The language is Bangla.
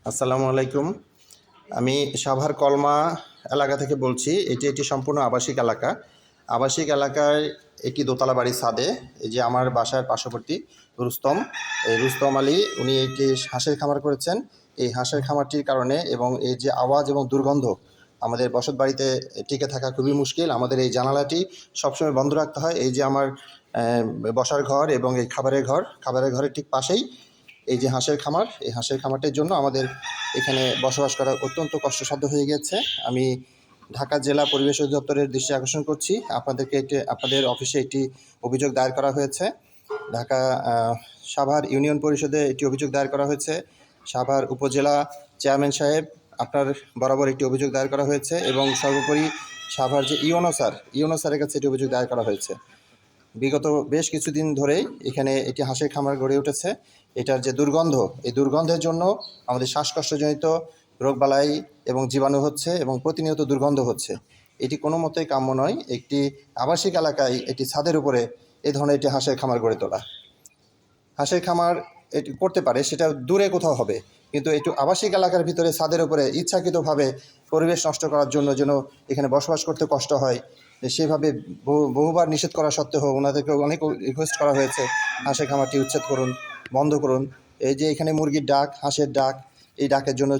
আসসালামু আলাইকুম। আমি সাভার কলমা এলাকা থেকে বলছি। এটি একটি সম্পূর্ণ আবাসিক এলাকা। আবাসিক এলাকায় একটি দোতলা বাড়ির ছাদে এই যে আমার বাসার পার্শ্ববর্তী রুস্তম, এই রুস্তম আলী উনি একটি হাঁসের খামার করেছেন। এই হাঁসের খামারটির কারণে এবং এই যে আওয়াজ এবং দুর্গন্ধ আমাদের বসত বাড়িতে টিকে থাকা খুবই মুশকিল। আমাদের এই জানালাটি সবসময় বন্ধ রাখতে হয়। এই যে আমার বসার ঘর এবং এই খাবারের ঘরের ঠিক পাশেই এই যে হাঁসের খামার, এই হাঁসের খামারটির জন্য আমাদের এখানে বসবাস করা অত্যন্ত কষ্টসাধ্য হয়ে গেছে। আমি ঢাকা জেলা পরিবেশ অধিদপ্তরের দৃষ্টি আকর্ষণ করছি। আপনাদের অফিসে একটি অভিযোগ দায়ের করা হয়েছে। ঢাকা সাভার ইউনিয়ন পরিষদে একটি অভিযোগ দায়ের করা হয়েছে। সাভার উপজেলা চেয়ারম্যান সাহেব আপনার বরাবর একটি অভিযোগ দায়ের করা হয়েছে এবং সর্বোপরি সাভার যে ইউনো স্যারের কাছে একটি অভিযোগ দায়ের করা হয়েছে। বিগত বেশ কিছুদিন ধরেই এখানে একটি হাঁসের খামার গড়ে উঠেছে। এটার যে দুর্গন্ধ, এই দুর্গন্ধের জন্য আমাদের শ্বাসকষ্টজনিত রোগবালাই এবং জীবাণু হচ্ছে এবং প্রতিনিয়ত দুর্গন্ধ হচ্ছে। এটি কোনো মতেই কাম্য নয়। একটি আবাসিক এলাকায় একটি ছাদের উপরে এই ধরনের একটি হাঁসের খামার গড়ে তোলা। হাঁসের খামার এটি করতে পারে, সেটা দূরে কোথাও হবে, কিন্তু একটু আবাসিক এলাকার ভিতরে ছাদের উপরে ইচ্ছাকৃতভাবে পরিবেশ নষ্ট করার জন্য যেন এখানে বসবাস করতে কষ্ট হয়, সেভাবে বহুবার নিষেধ করা সত্ত্বেও ওনাদেরকে অনেক রিকোয়েস্ট করা হয়েছে হাঁসের খামারটি উচ্ছেদ করুন, বন্ধ করুন। এই যে এখানে মুরগির ডাক, হাঁসের ডাক, এই ডাকের জন্য